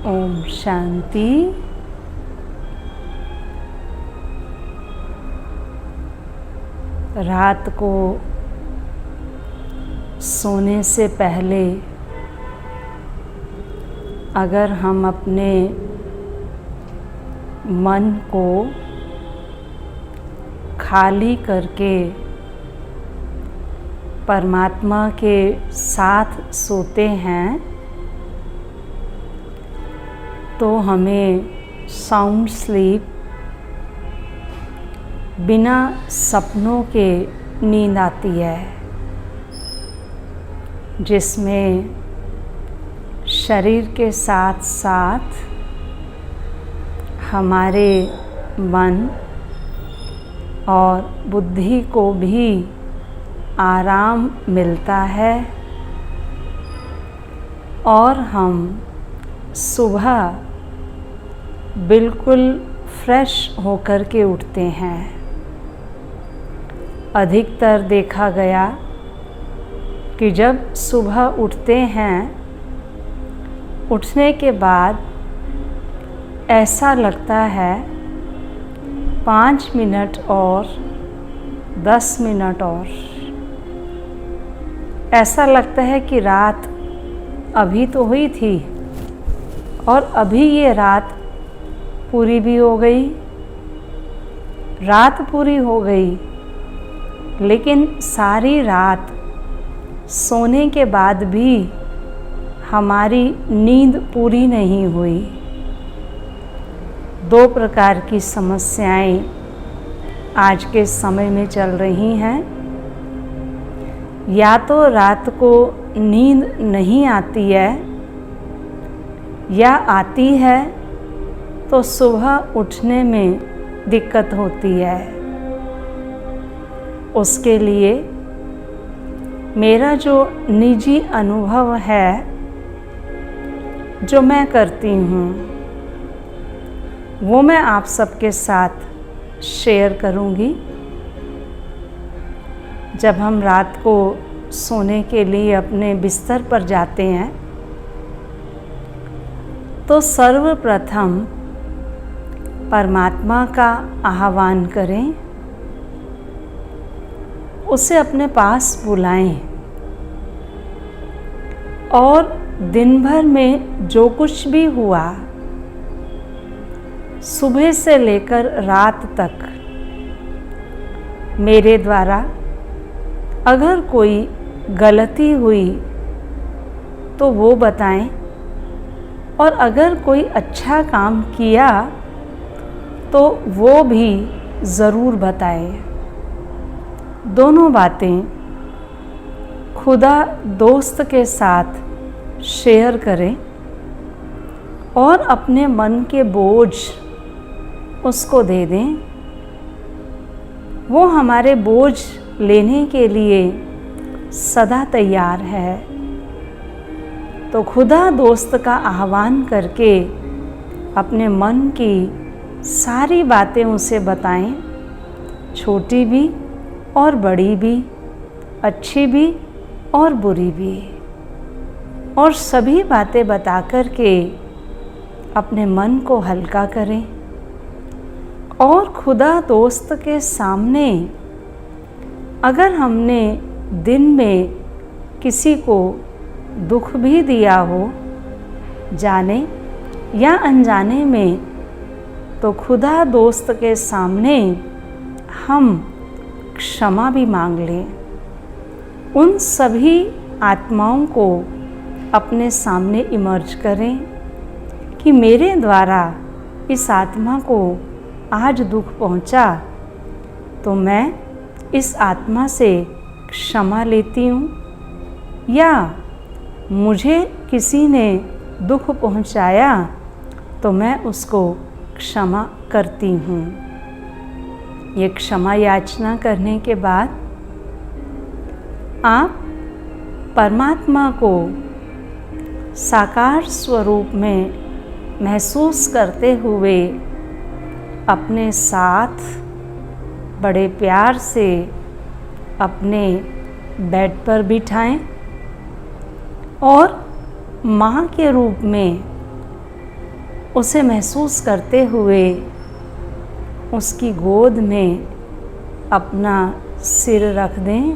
ओम शांति। रात को सोने से पहले अगर हम अपने मन को खाली करके परमात्मा के साथ सोते हैं तो हमें साउंड स्लीप, बिना सपनों के नींद आती है, जिसमें शरीर के साथ साथ हमारे मन और बुद्धि को भी आराम मिलता है और हम सुबह बिल्कुल फ्रेश होकर के उठते हैं। अधिकतर देखा गया कि जब सुबह उठते हैं, उठने के बाद ऐसा लगता है 5 मिनट और 10 मिनट और, ऐसा लगता है कि रात अभी तो हुई थी और अभी ये रात पूरी भी हो गई। रात पूरी हो गई, लेकिन सारी रात सोने के बाद भी हमारी नींद पूरी नहीं हुई। 2 प्रकार की समस्याएं आज के समय में चल रही हैं। या तो रात को नींद नहीं आती है, या आती है तो सुबह उठने में दिक्कत होती है। उसके लिए मेरा जो निजी अनुभव है, जो मैं करती हूँ, वो मैं आप सबके साथ शेयर करूँगी। जब हम रात को सोने के लिए अपने बिस्तर पर जाते हैं तो सर्वप्रथम परमात्मा का आह्वान करें, उसे अपने पास बुलाएं और दिन भर में जो कुछ भी हुआ, सुबह से लेकर रात तक मेरे द्वारा अगर कोई गलती हुई तो वो बताएं, और अगर कोई अच्छा काम किया तो वो भी ज़रूर बताएं। दोनों बातें खुदा दोस्त के साथ शेयर करें और अपने मन के बोझ उसको दे दें। वो हमारे बोझ लेने के लिए सदा तैयार है। तो खुदा दोस्त का आह्वान करके अपने मन की सारी बातें उसे बताएं, छोटी भी और बड़ी भी, अच्छी भी और बुरी भी, और सभी बातें बता कर के अपने मन को हल्का करें। और खुदा दोस्त के सामने अगर हमने दिन में किसी को दुख भी दिया हो, जाने या अनजाने में, तो खुदा दोस्त के सामने हम क्षमा भी मांग लें। उन सभी आत्माओं को अपने सामने इमर्ज करें कि मेरे द्वारा इस आत्मा को आज दुख पहुंचा, तो मैं इस आत्मा से क्षमा लेती हूँ, या मुझे किसी ने दुख पहुंचाया तो मैं उसको क्षमा करती हूँ। ये क्षमा याचना करने के बाद आप परमात्मा को साकार स्वरूप में महसूस करते हुए अपने साथ बड़े प्यार से अपने बेड पर बिठाएं और माँ के रूप में उसे महसूस करते हुए उसकी गोद में अपना सिर रख दें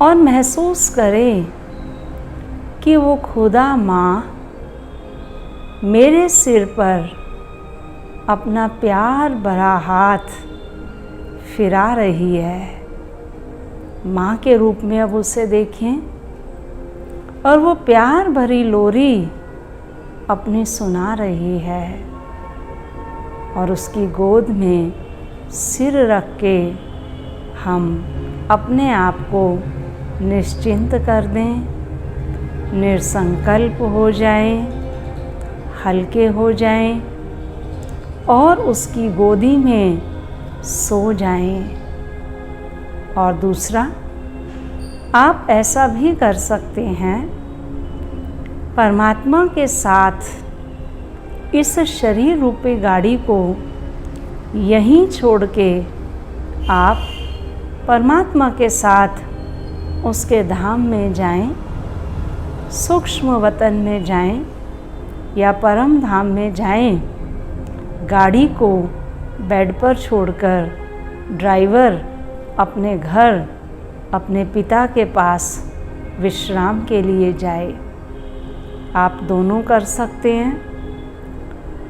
और महसूस करें कि वो खुदा माँ मेरे सिर पर अपना प्यार भरा हाथ फिरा रही है। माँ के रूप में अब उसे देखें और वो प्यार भरी लोरी अपनी सुना रही है, और उसकी गोद में सिर रख के हम अपने आप को निश्चिंत कर दें, निसंकल्प हो जाएं, हल्के हो जाएं और उसकी गोदी में सो जाएं। और दूसरा, आप ऐसा भी कर सकते हैं, परमात्मा के साथ इस शरीर रूपी गाड़ी को यहीं छोड़ के आप परमात्मा के साथ उसके धाम में जाएं, सूक्ष्म वतन में जाएं या परम धाम में जाएं। गाड़ी को बेड पर छोड़कर ड्राइवर अपने घर, अपने पिता के पास विश्राम के लिए जाए। आप दोनों कर सकते हैं।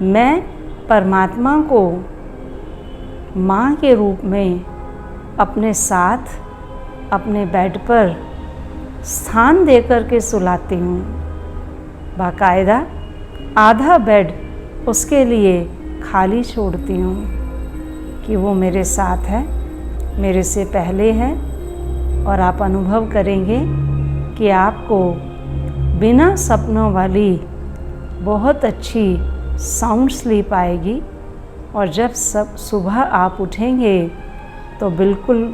मैं परमात्मा को माँ के रूप में अपने साथ अपने बेड पर स्थान देकर के सुलाती हूँ। बाकायदा आधा बेड उसके लिए खाली छोड़ती हूँ कि वो मेरे साथ है, मेरे से पहले है। और आप अनुभव करेंगे कि आपको बिना सपनों वाली बहुत अच्छी साउंड स्लीप आएगी, और जब सुबह आप उठेंगे तो बिल्कुल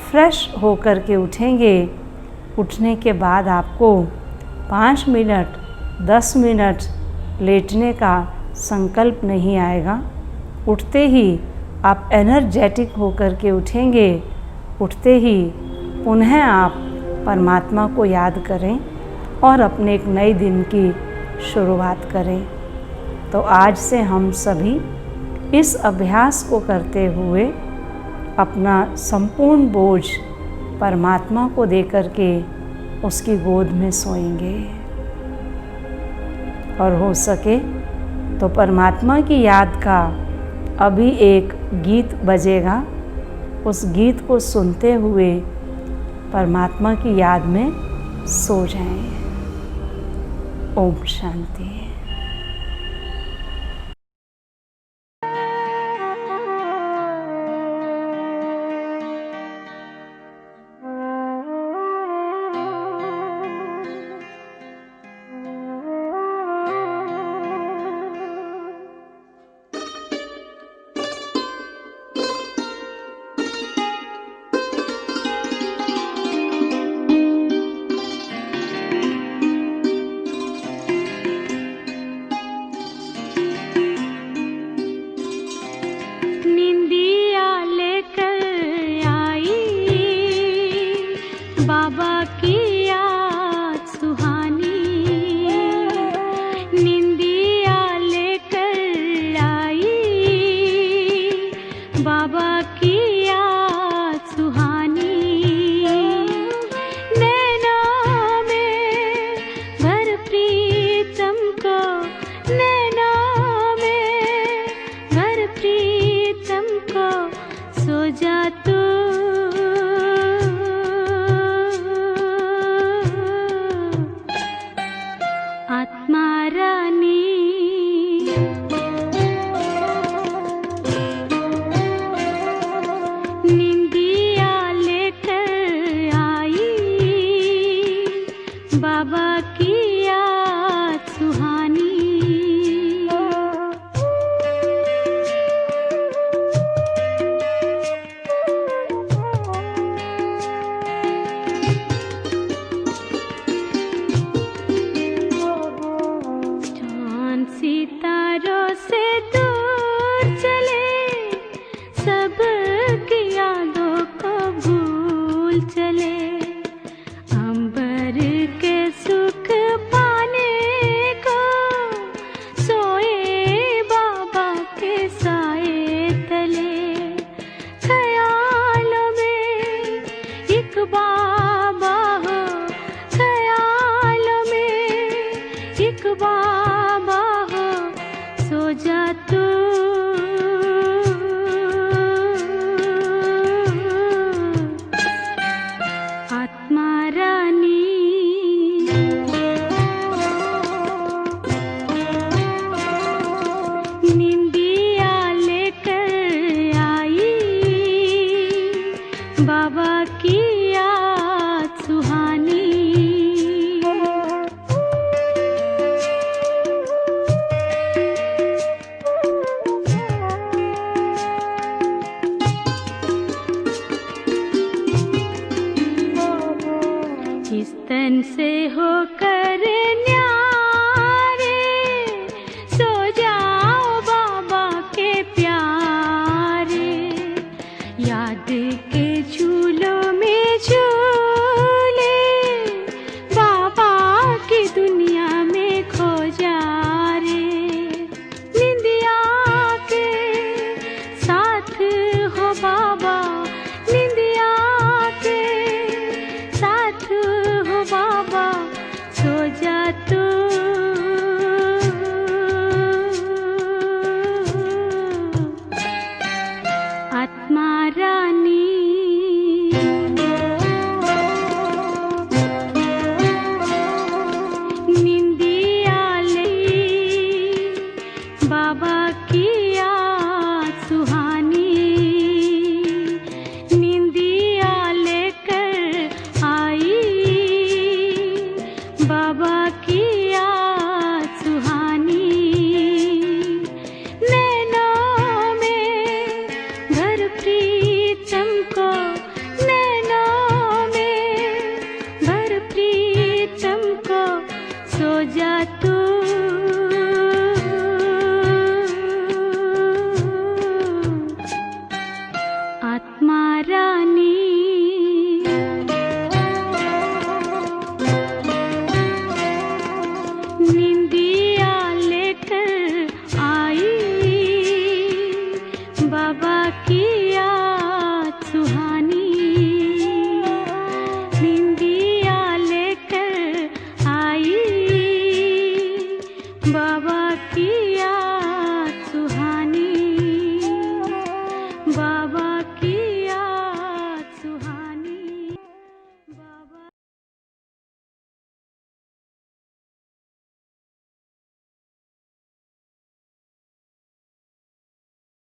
फ्रेश होकर के उठेंगे। उठने के बाद आपको 5 मिनट 10 मिनट लेटने का संकल्प नहीं आएगा। उठते ही आप एनर्जेटिक होकर के उठेंगे। उठते ही पुनः आप परमात्मा को याद करें और अपने एक नए दिन की शुरुआत करें। तो आज से हम सभी इस अभ्यास को करते हुए अपना संपूर्ण बोझ परमात्मा को देकर के उसकी गोद में सोएंगे। और हो सके तो परमात्मा की याद का अभी एक गीत बजेगा, उस गीत को सुनते हुए परमात्मा की याद में सो जाएं। ओम शांति। बाबा की याद सुहानी। चांद सितारों से दूर चले, सब की यादों को भूल चले। अंबर के सुख पाने को सोए बाबा के साए तले। ख्यालों में एक बाबा हो, ख्यालों में एक बाबा हो, सो जा तू आत्मा रानी। निंदिया लेकर आई, बाबा की याद सुहानी। इस तन से होकर न्यारे, सो जाओ बाबा के प्यारे। याद के झूलों में झूले, बाबा की दुनिया में खो जा रे। निंदिया के साथ हो बाबा, निंदिया के साथ हो बाबा, सो जा तू आत्मा रानी। निंदिया ले बाबा की याद सुहानी। निंदिया लेकर आई, बाबा की याद सुहानी। नैनों में भर प्रीतम को, नैनों में भर प्रीतम को, सो जा तू